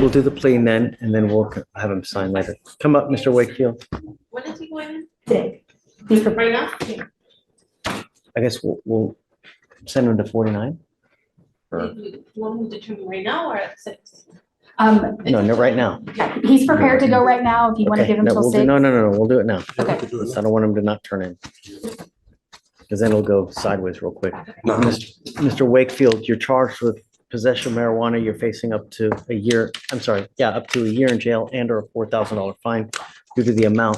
we'll do the plea then, and then we'll have him sign later. Come up, Mr. Wakefield. When is he going in? Today. Right now? I guess we'll send him to 49. You want him to determine right now or at 6? No, right now. He's prepared to go right now if you want to Okay, give him no, till we'll do, 6. no, we'll do it now. Okay. I don't want him to not turn in. Because then it'll go sideways real quick. No. Mr. Wakefield, you're charged with possession of marijuana. You're facing up to a year, up to a year in jail and or a $4,000 fine due to the amount.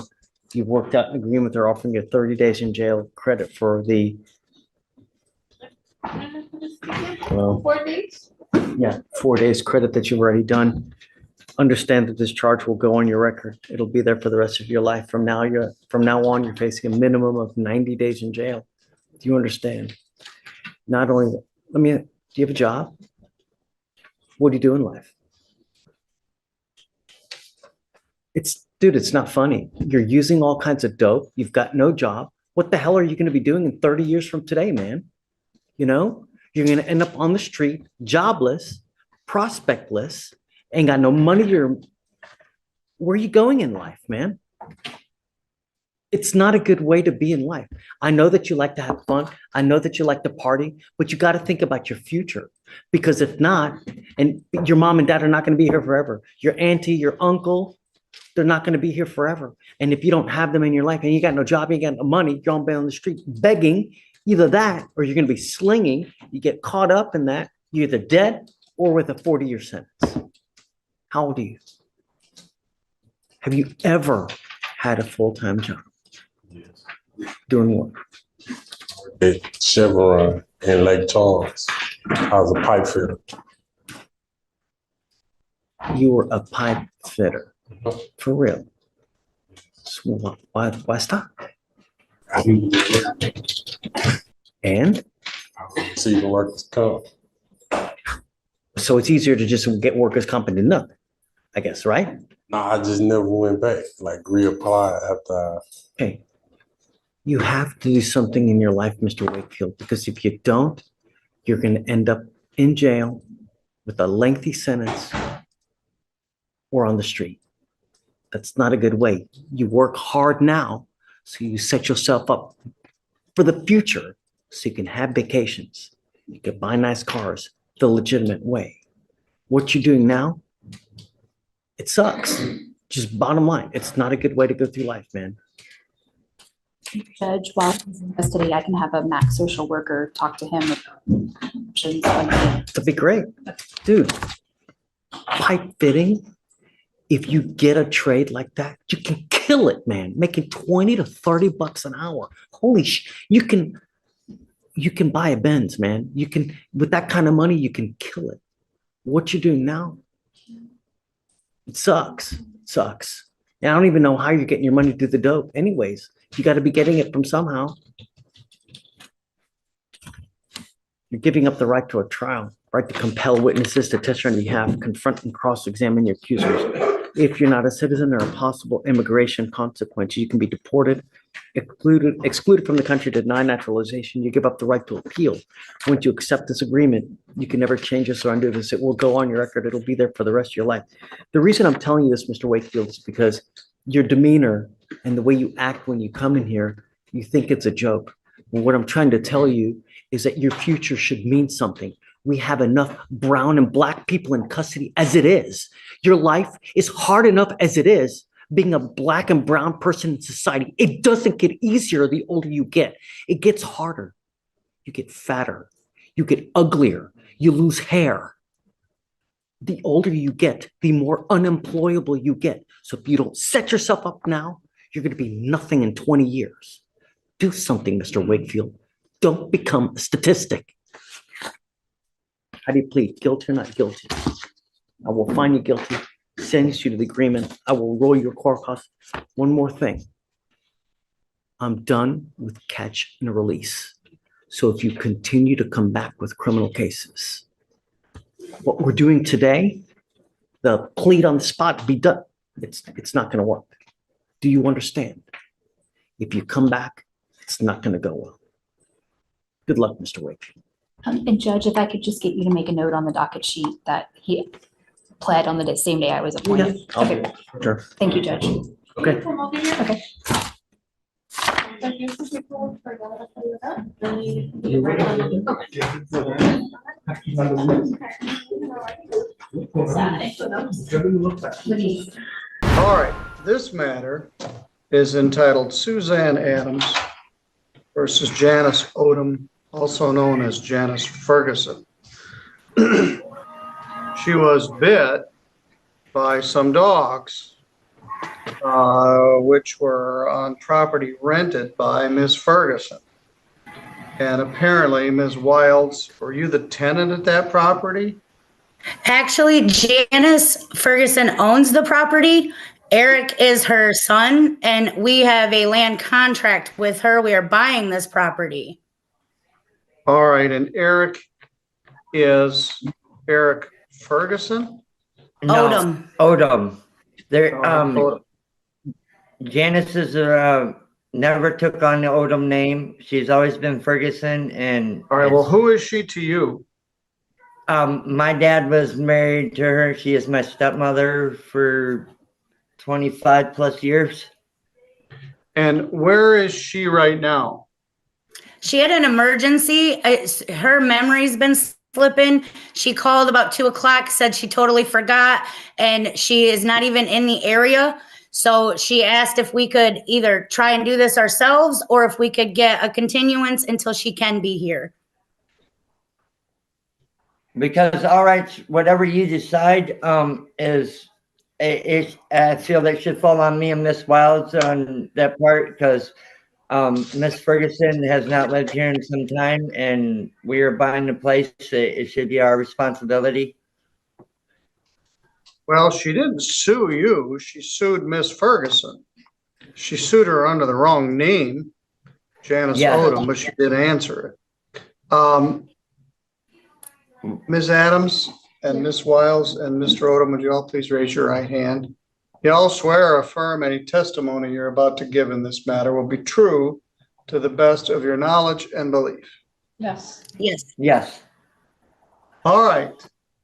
You've worked out an agreement. They're offering you 30 days in jail credit for the, well, 4 days? 4 days credit that you've already done. Understand that this charge will go on your record. It'll be there for the rest of your life. From now on, you're facing a minimum of 90 days in jail. Do you understand? Not only, do you have a job? What do you do in life? Dude, it's not funny. You're using all kinds of dope. You've got no job. What the hell are you going to be doing in 30 years from today, man? You know, you're going to end up on the street, jobless, prospectless, ain't got no money. Where are you going in life, man? It's not a good way to be in life. I know that you like to have fun. I know that you like to party, but you got to think about your future, because if not, and your mom and dad are not going to be here forever. Your auntie, your uncle, they're not going to be here forever. And if you don't have them in your life and you got no job, you got no money, you're on the street begging, either that or you're going to be slinging. You get caught up in that. You're either dead or with a 40-year sentence. How old are you? Have you ever had a full-time job? Yes. Doing what? At Chevron in Lake Charles. I was a pipe fitter. You were a pipe fitter. For real. So why stop? And? See the workers come. So it's easier to just get workers' comp and do nothing, I guess, right? No, I just never went back. Like reapply after. Okay. You have to do something in your life, Mr. Wakefield, because if you don't, you're going to end up in jail with a lengthy sentence or on the street. That's not a good way. You work hard now, so you set yourself up for the future, so you can have vacations. You can buy nice cars the legitimate way. What you're doing now, it sucks. Just bottom line, it's not a good way to go through life, man. Judge, while he's in custody, I can have a max social worker talk to him about options. That'd be great. Dude, pipe fitting, if you get a trade like that, you can kill it, man. Making 20 to 30 bucks an hour. Holy you can buy a Benz, man. You can, with that kind of money, you can kill it. What you're doing now, it sucks. It sucks. And I don't even know how you're getting your money to the dope. Anyways, you got to be getting it from somehow. You're giving up the right to a trial, right to compel witnesses to testify on your behalf, confront and cross-examine your accusers. If you're not a citizen or a possible immigration consequence, you can be deported, excluded from the country, denied naturalization. You give up the right to appeal. Once you accept this agreement, you can never change this or undo this. It will go on your record. It'll be there for the rest of your life. The reason I'm telling you this, Mr. Wakefield, is because your demeanor and the way you act when you come in here, you think it's a joke. And what I'm trying to tell you is that your future should mean something. We have enough brown and black people in custody as it is. Your life is hard enough as it is, being a black and brown person in society. It doesn't get easier the older you get. It gets harder. You get fatter. You get uglier. You lose hair. The older you get, the more unemployable you get. So if you don't set yourself up now, you're going to be nothing in 20 years. Do something, Mr. Wakefield. Don't become a statistic. How do you plead? Guilty or not guilty? I will find you guilty, sentence you to the agreement. I will roll your court costs. One more thing. I'm done with catch and release. So if you continue to come back with criminal cases, what we're doing today, the plead on the spot, be done. It's not going to work. Do you understand? If you come back, it's not going to go well. Good luck, Mr. Wakefield. And Judge, if I could just get you to make a note on the docket sheet that pled on the same day I was appointed. Okay, Sure. thank you, Judge. Okay. Come over here. Okay. So here's the paperwork for that, I'll fill it up, then you write on it. All right, this matter is entitled Suzanne Adams versus Janice Odom, also known as Janice Ferguson. She was bit by some dogs, which were on property rented by Miss Ferguson. And apparently, Ms. Wilds, were you the tenant at that property? Actually, Janice Ferguson owns the property. Eric is her son, and we have a land contract with her. We are buying this property. All right, and Eric is Eric Ferguson? No, Odom. Odom. There, Oh, Janice is, never took on the Odom name. She's always been Ferguson and. all right, well, who is she to you? My dad was married to her. She is my stepmother for 25 plus years. And where is she right now? She had an emergency. Her memory's been slipping. She called about 2:00, said she totally forgot, and she is not even in the area. So she asked if we could either try and do this ourselves or if we could get a continuance until she can be here. Because, all right, whatever you decide, I feel that should fall on me and Miss Wilds on that part, because Miss Ferguson has not lived here in some time, and we are buying the place. It should be our responsibility. Well, she didn't sue you. She sued Miss Ferguson. She sued her under the wrong name, Janice Yeah. Odom, but she did answer it. Ms. Adams and Ms. Wiles and Mr. Odom, would you all please raise your right hand? You all swear or affirm any testimony you're about to give in this matter will be true to the best of your knowledge and belief. Yes. Yes. Yes. All right,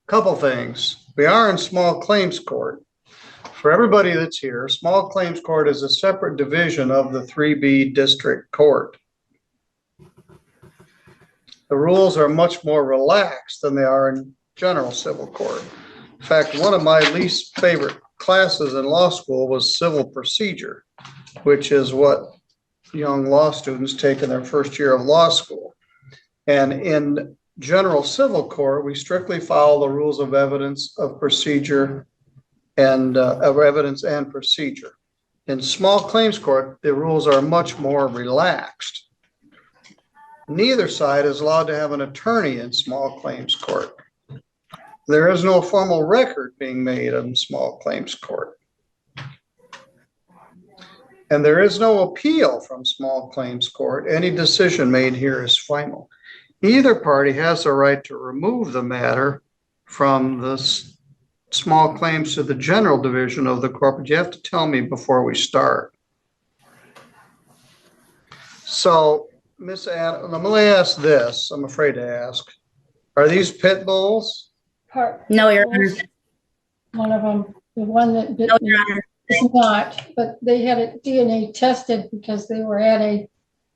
couple things. We are in small claims court. For everybody that's here, small claims court is a separate division of the 3B district court. The rules are much more relaxed than they are in general civil court. In fact, one of my least favorite classes in law school was civil procedure, which is what young law students take in their first year of law school. And in general civil court, we strictly follow the rules of evidence of procedure and of evidence and procedure. In small claims court, the rules are much more relaxed. Neither side is allowed to have an attorney in small claims court. There is no formal record being made in small claims court. And there is no appeal from small claims court. Any decision made here is final. Either party has the right to remove the matter from the small claims to the general division of the court, but you have to tell me before we start. So, Miss Adams, let me ask this. I'm afraid to ask. Are these pit bulls? No, Your Honor. One of them, the one that bit No, me, Your Honor. is not, but they had it DNA tested because they were at a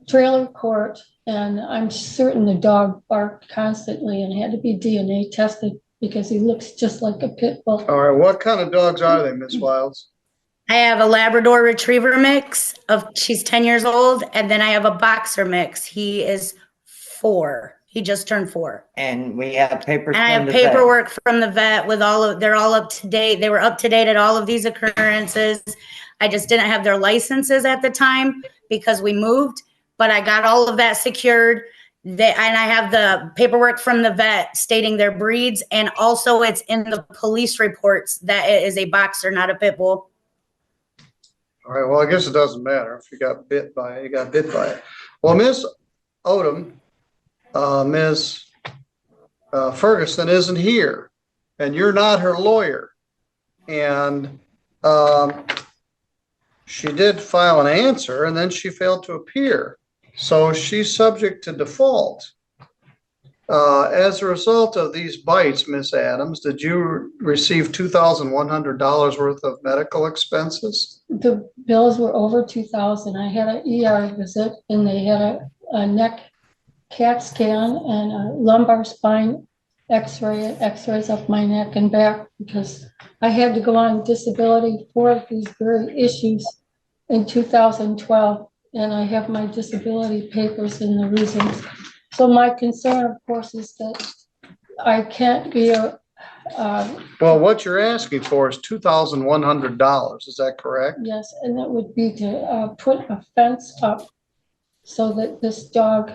trailer court, and I'm certain the dog barked constantly and had to be DNA tested because he looks just like a pit bull. All right, what kind of dogs are they, Miss Wilds? I have a Labrador Retriever mix she's 10 years old, and then I have a Boxer mix. He is 4. He just turned 4. And we have papers. And I have from the vet. paperwork from the vet with they're all up to date. They were up to date at all of these occurrences. I just didn't have their licenses at the time because we moved, but I got all of that secured. And I have the paperwork from the vet stating their breeds, and also it's in the police reports that it is a Boxer, not a pit bull. All right, well, I guess it doesn't matter. If you got bit by it, you got bit by it. Well, Miss Odom, Ms. Ferguson isn't here, and you're not her lawyer. And she did file an answer, and then she failed to appear. So she's subject to default. As a result of these bites, Miss Adams, did you receive $2,100 worth of medical expenses? The bills were over 2,000. I had an ER visit and they had a neck CAT scan and a lumbar spine x-rays of my neck and back because I had to go on disability for these very issues in 2012. And I have my disability papers and the reasons. So my concern, of course, is that I can't be Well, what you're asking for is $2,100. Is that correct? yes, and that would be to put a fence up so that this dog,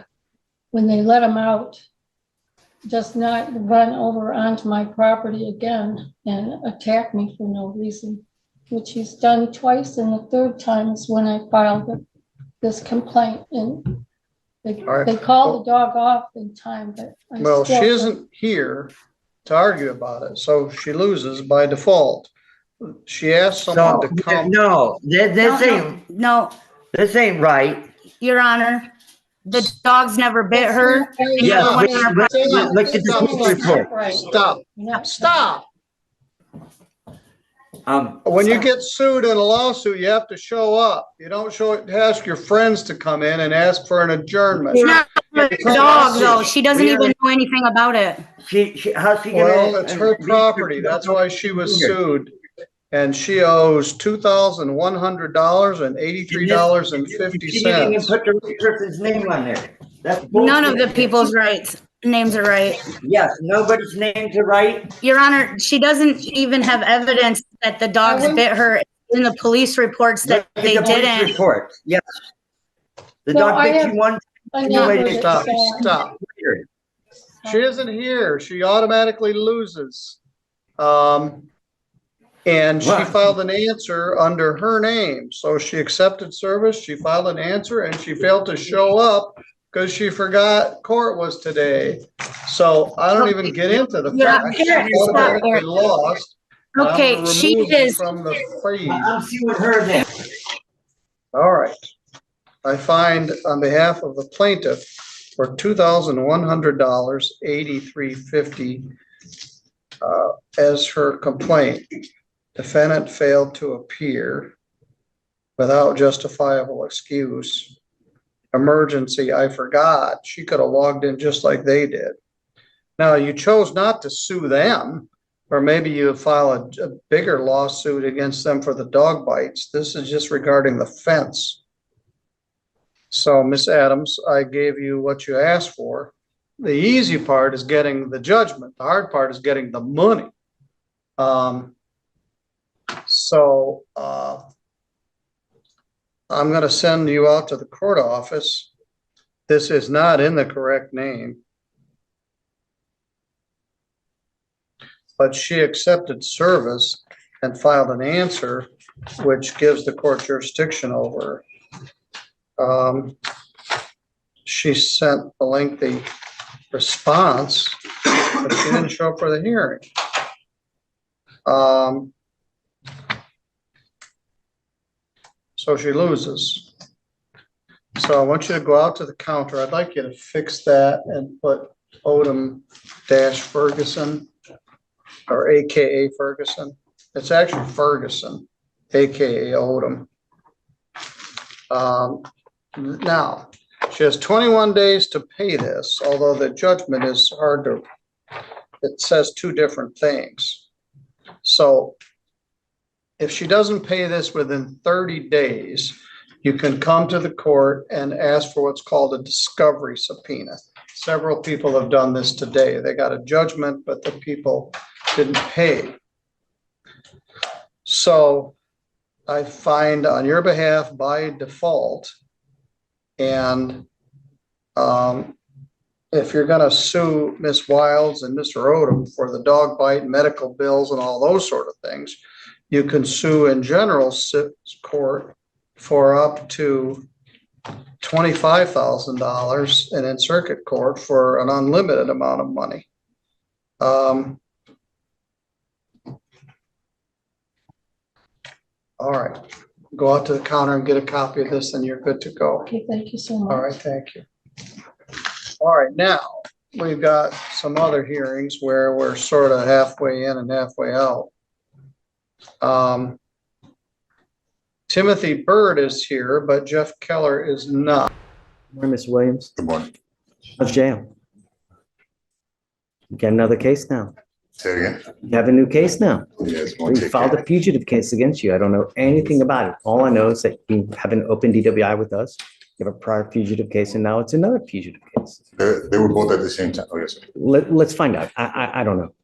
when they let him out, does not run over onto my property again and attack me for no reason, which he's done twice, and the third time is when I filed this complaint. And they called the dog off in time, but Well, she isn't here to argue about it, so she loses by default. She asked someone So, to come. no, No, this ain't right. Your Honor, the dogs never bit her. They Yes, never went in her property. look at the police report. Right. Stop. Um, When you get sued in a lawsuit, you have to show up. You don't ask your friends to come in and ask for an adjournment. It's not the dog, though. She doesn't even know anything about it. how's she gonna? Well, it's her property. That's why she was sued. And she owes $2,100 and $83.50. She didn't even put the person's name on there. That's None of the bullshit. people's names are right. Yes, nobody's names are right. Your Honor, she doesn't even have evidence that the dogs bit her in the police reports that Look at they the police didn't. Report. Yes. The No, dog I bit have- you one. I No, wait, never did Stop, that. stop. She isn't here. She automatically loses. And she What? filed an answer under her name. So she accepted service, she filed an answer, and she failed to show up because she forgot court was today. So I don't even get into the Yeah, fact she Eric, stop, automatically Eric. lost. and I'm Okay, gonna she remove you is- from the feed. I'm suing her then. All right. I find on behalf of the plaintiff for $2,100, $83.50 as her complaint. Defendant failed to appear without justifiable excuse. Emergency, I forgot. She could have logged in just like they did. Now, you chose not to sue them, or maybe you file a bigger lawsuit against them for the dog bites. This is just regarding the fence. So, Miss Adams, I gave you what you asked for. The easy part is getting the judgment. The hard part is getting the money. I'm going to send you out to the court office. This is not in the correct name. But she accepted service and filed an answer, which gives the court jurisdiction over her. She sent a lengthy response, but she didn't show up for the hearing. So she loses. So I want you to go out to the counter. I'd like you to fix that and put Odom-Ferguson or AKA Ferguson. It's actually Ferguson, AKA Odom. Now, she has 21 days to pay this, although the judgment is hard to, it says two different things. So if she doesn't pay this within 30 days, you can come to the court and ask for what's called a discovery subpoena. Several people have done this today. They got a judgment, but the people didn't pay. So I find on your behalf by default, and if you're gonna sue Miss Wilds and Mr. Odom for the dog bite, medical bills and all those sort of things, you can sue in general court for up to $25,000 and in circuit court for an unlimited amount of money. All right, go out to the counter and get a copy of this and you're good to go. Okay, thank you so much. All right, thank you. All right, now, we've got some other hearings where we're sort of halfway in and halfway out. Timothy Bird is here, but Jeff Keller is not. Morning, Mr. Williams. Good morning. How's jail? You got another case now. Say it again. You have a new case now. Yes, going We to take filed care. a fugitive case against you. I don't know anything about it. All I know is that you have an open DWI with us. You have a prior fugitive case, and now it's another fugitive case. They were both at the same time. Oh, yes, sir. Let's find out. I don't know.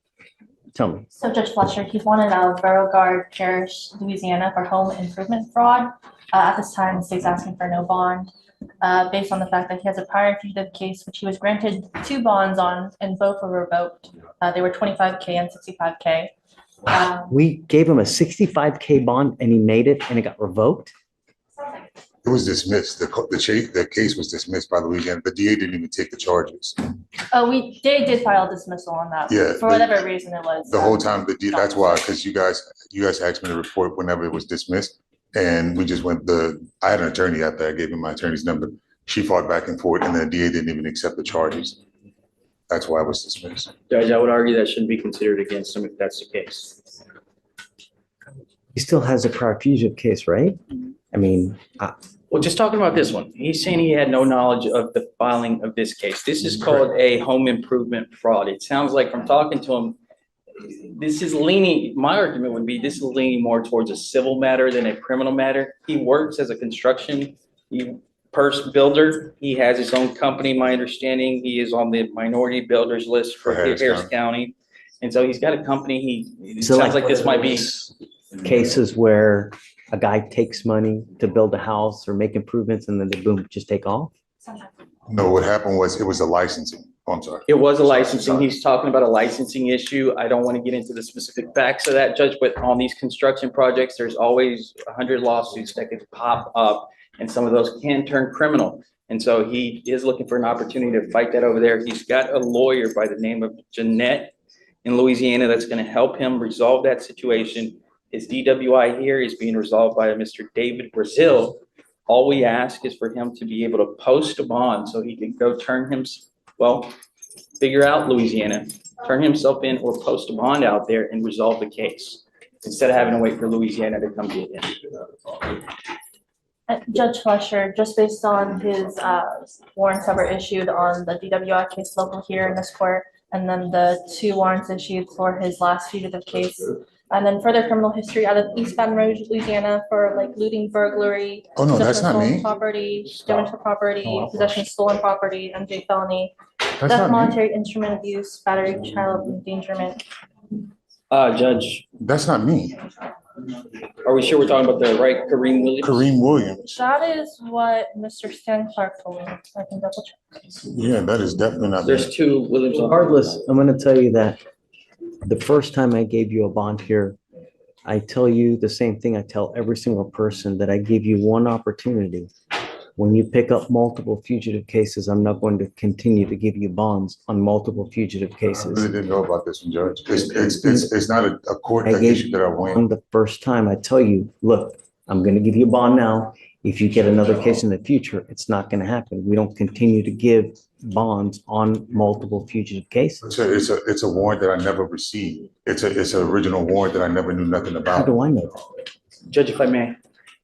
Tell me. So Judge Fletcher, he's wanted out of Beauregard Parish, Louisiana for home improvement fraud. At this time, the state's asking for no bond, based on the fact that he has a prior fugitive case, which he was granted 2 bonds on, and both were revoked. They were $25K and $65K. We gave him a 65K bond and he made it and it got revoked. It was dismissed. The case was dismissed by Louisiana. The DA didn't even take the charges. Oh, we did file a dismissal on that. Yeah, For whatever reason it was. The whole time, that's why, because you guys asked me to report whenever it was dismissed. And we just I had an attorney out there. I gave him my attorney's number. She fought back and forth and the DA didn't even accept the charges. That's why it was dismissed. Judge, I would argue that shouldn't be considered against him if that's the case. He still has a prior fugitive case, right? I mean, Well, just talking about this one, he's saying he had no knowledge of the filing of this case. This is called a home improvement fraud. It sounds like from talking to him, this is leaning, my argument would be this is leaning more towards a civil matter than a criminal matter. He works as a construction builder. He has his own company, my understanding. He is on the minority builders list for Harris County. And so he's got a company. It So sounds like this might be. cases where a guy takes money to build a house or make improvements and then they boom, just take off. No, what happened was it was a licensing. Oh, I'm sorry. It was a licensing. He's talking about a licensing issue. I don't want to get into the specific facts of that, Judge, but on these construction projects, there's always 100 lawsuits that could pop up, and some of those can turn criminal. And so he is looking for an opportunity to fight that over there. He's got a lawyer by the name of Jeanette in Louisiana that's going to help him resolve that situation. His DWI here is being resolved by a Mr. David Brazil. All we ask is for him to be able to post a bond so he can go figure out Louisiana, turn himself in or post a bond out there and resolve the case instead of having to wait for Louisiana to come get him. Judge Fletcher, just based on his warrants that were issued on the DWI case local here in this court, and then the 2 warrants issued for his last fugitive case, and then further criminal history out of East Baton Rouge, Louisiana for like looting, burglary, Oh, no, that's not stolen me. property, damage to property, possession of stolen property, MJ felony, That's theft, not me. monetary instrument abuse, battery, child endangerment. Judge, That's not me. are we sure we're talking about the right Kareem Williams? Kareem Williams. That is what Mr. Stan Clark told me. I can double check. Yeah, that is definitely not me. There's 2 Williams. Regardless, I'm going to tell you that the first time I gave you a bond here, I tell you the same thing I tell every single person, that I give you one opportunity. When you pick up multiple fugitive cases, I'm not going to continue to give you bonds on multiple fugitive I really cases. didn't know about this one, Judge. It's not a court I gave issue that I win. on the first time I tell you, look, I'm going to give you a bond now. If you get another case in the future, it's not going to happen. We don't continue to give bonds on multiple fugitive cases. It's a warrant that I never received. It's an original warrant that I never knew nothing How about. do I know that? Judge, if I may,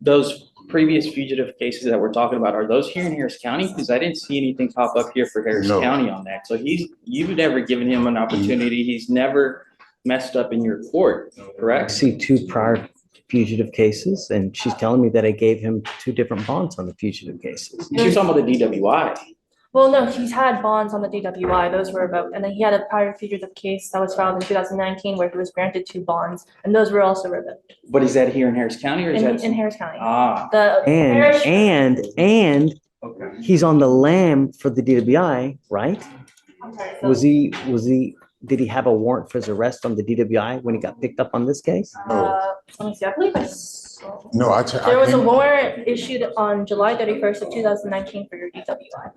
those previous fugitive cases that we're talking about, are those here in Harris County? Because I didn't see anything pop up here for Harris No. County on that. So you've never given him an opportunity. He's never messed up in your court, I correct? see 2 prior fugitive cases, and she's telling me that I gave him 2 different bonds on the fugitive cases. She was talking about the DWI. Well, no, he's had bonds on the DWI, those were revoked, and then he had a prior fugitive case that was filed in 2019 where he was granted 2 bonds, and those were also revoked But is that here in Harris County or is that? in Harris County. Ah, The parish, okay. He's on the lam for the DWI, right? Did he have a warrant for his arrest on the DWI when he got picked up on this case? let me see, I believe I saw. No, There was a warrant issued on July 31st of 2019 for your DWI.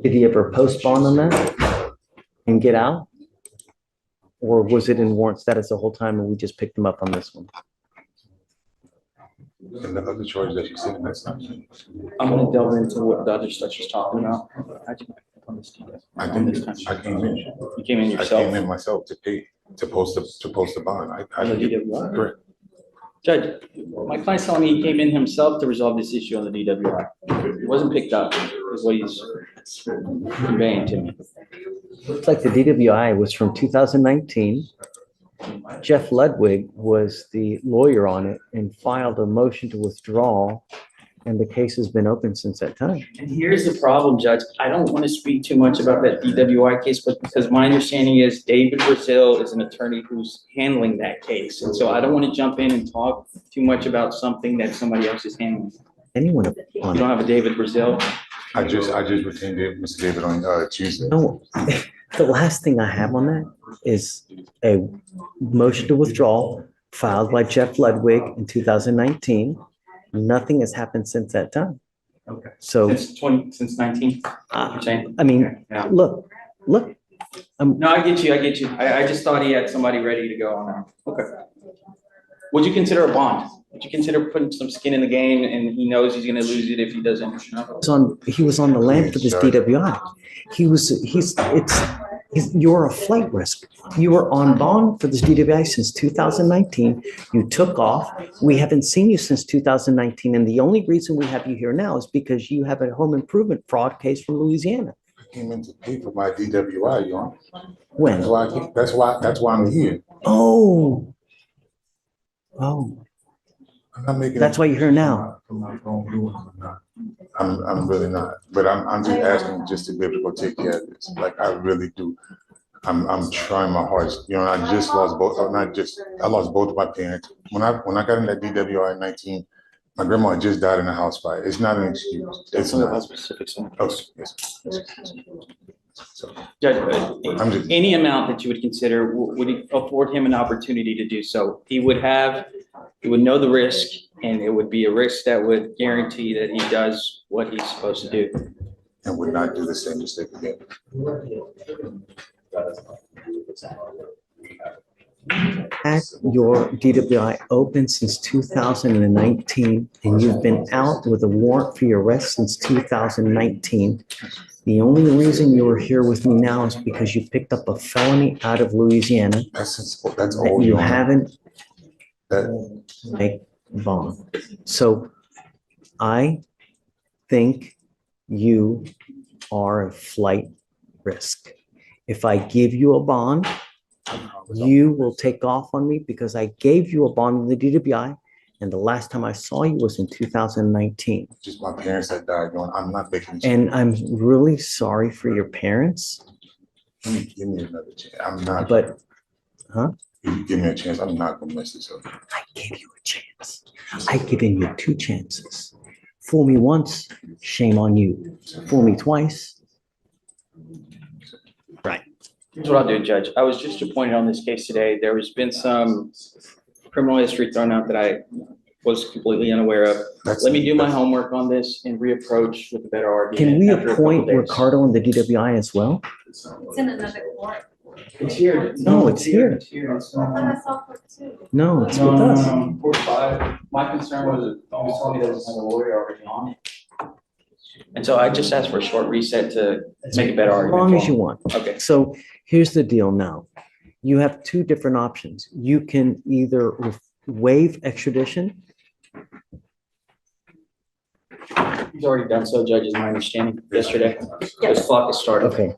Did he ever post bond on that and get out? Or was it in warrant status the whole time and we just picked him up on this one? And the other charge that you said, that's not me. I'm gonna delve into what the other stuff she's talking about. I didn't, I came in. You came in I yourself? came in myself to pay, to post the bond. I On the didn't, DWI? correct. Judge, my client's telling me he came in himself to resolve this issue on the DWI. It wasn't picked up, is what he's conveying to me. Looks like the DWI was from 2019. Jeff Ludwig was the lawyer on it and filed a motion to withdraw, and the case has been open since that time. And here's the problem, Judge. I don't want to speak too much about that DWI case, but because my understanding is David Brazil is an attorney who's handling that case. And so I don't want to jump in and talk too much about something that somebody else is handling. Anyone You on don't it? have a David Brazil? I just retained Mr. David on Tuesday. No, the last thing I have on that is a motion to withdraw filed by Jeff Ludwig in 2019. Nothing has happened since that time. Okay. So, Since 19, you're saying? I mean, Yeah. look, No, I get you. I just thought he had somebody ready to go on that. Okay. Would you consider a bond? Would you consider putting some skin in the game and he knows he's gonna lose it if he doesn't? he was on the land for this DWI. You're a flight risk. You were on bond for this DWI since 2019. You took off. We haven't seen you since 2019. And the only reason we have you here now is because you have a home improvement fraud case from Louisiana. I came in to pay for my DWI, Your Honor. When? That's why I'm here. Oh, I'm not making. that's why you're here now. I'm not gonna do it. I'm really not. But I'm just asking just to be able to go take care of this. Like I really do. I'm trying my hardest. You know, I just lost both. I lost both of my parents. When I got in that DWI in 19, my grandma had just died in a house fire. It's not an excuse. It's not. Specifics. Oh, yes. So, Judge, I'm just- any amount that you would consider, would afford him an opportunity to do so? He would know the risk, and it would be a risk that would guarantee that he does what he's supposed to do. and would not do the same mistake again. Had your DWI open since 2019, and you've been out with a warrant for your arrest since 2019. The only reason you're here with me now is because you picked up a felony out of Louisiana That's that all you Your Honor. haven't That, make bond. So I think you are a flight risk. If I give you a bond, you will take off on me because I gave you a bond in the DWI, and the last time I saw you was in 2019. just my parents that died, Your Honor. I'm not making. And I'm really sorry for your parents, Give me another chance. I'm not. but If you give me a chance, I'm not gonna mess this up. I gave you a chance. I've given you 2 chances. Fool me once, shame on you. Fool me twice. Right. Here's what I'll do, Judge. I was just appointed on this case today. There has been some criminal history thrown out that I was completely unaware of. Let me do my homework on this and reapproach with a better argument. Can we after a couple appoint days. Ricardo in the DWI as well? It's in another court. It's here. No, it's here. It's here. It's, I saw for two. No, it's with us. Court 5. My concern was, it was told me there was another lawyer already on it. And so I just asked for a short reset to make a better As argument. long for as you him. want. Okay. So here's the deal now. You have 2 different options. You can either waive extradition. He's already done so, Judge, is my understanding, yesterday. This clock has started. Okay,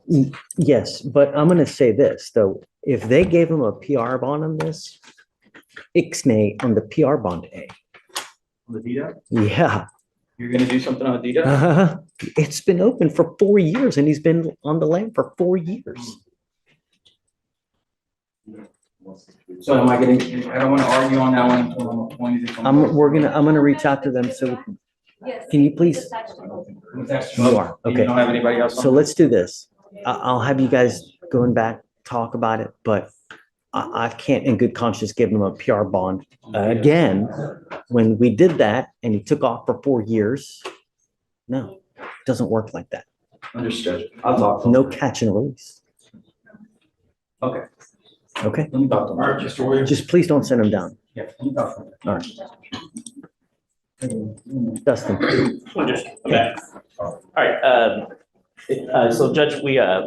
yes, but I'm gonna say this, though. If they gave him a PR bond on this, ixnay on the PR bond A. On the DDoT? Yeah. You're gonna do something on the DDoT? Uh-huh. It's been open for 4 years and he's been on the land for 4 years. So am I gonna, I don't wanna argue on that one until I'm appointed. I'm gonna reach out to them. So can you please? You are, You okay. don't have anybody else on? So let's do this. I'll have you guys going back, talk about it, but I can't in good conscience give him a PR bond again. When we did that and he took off for 4 years. No, it doesn't work like that. Understood. I'll talk. to him. No catch and release. Okay. Okay, Let me talk to him. All right, Mr. Williams. just please don't send him down. Yeah, let me talk to him. All right. Dustin, Just, okay. All right, So Judge,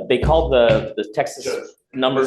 they called the Texas number.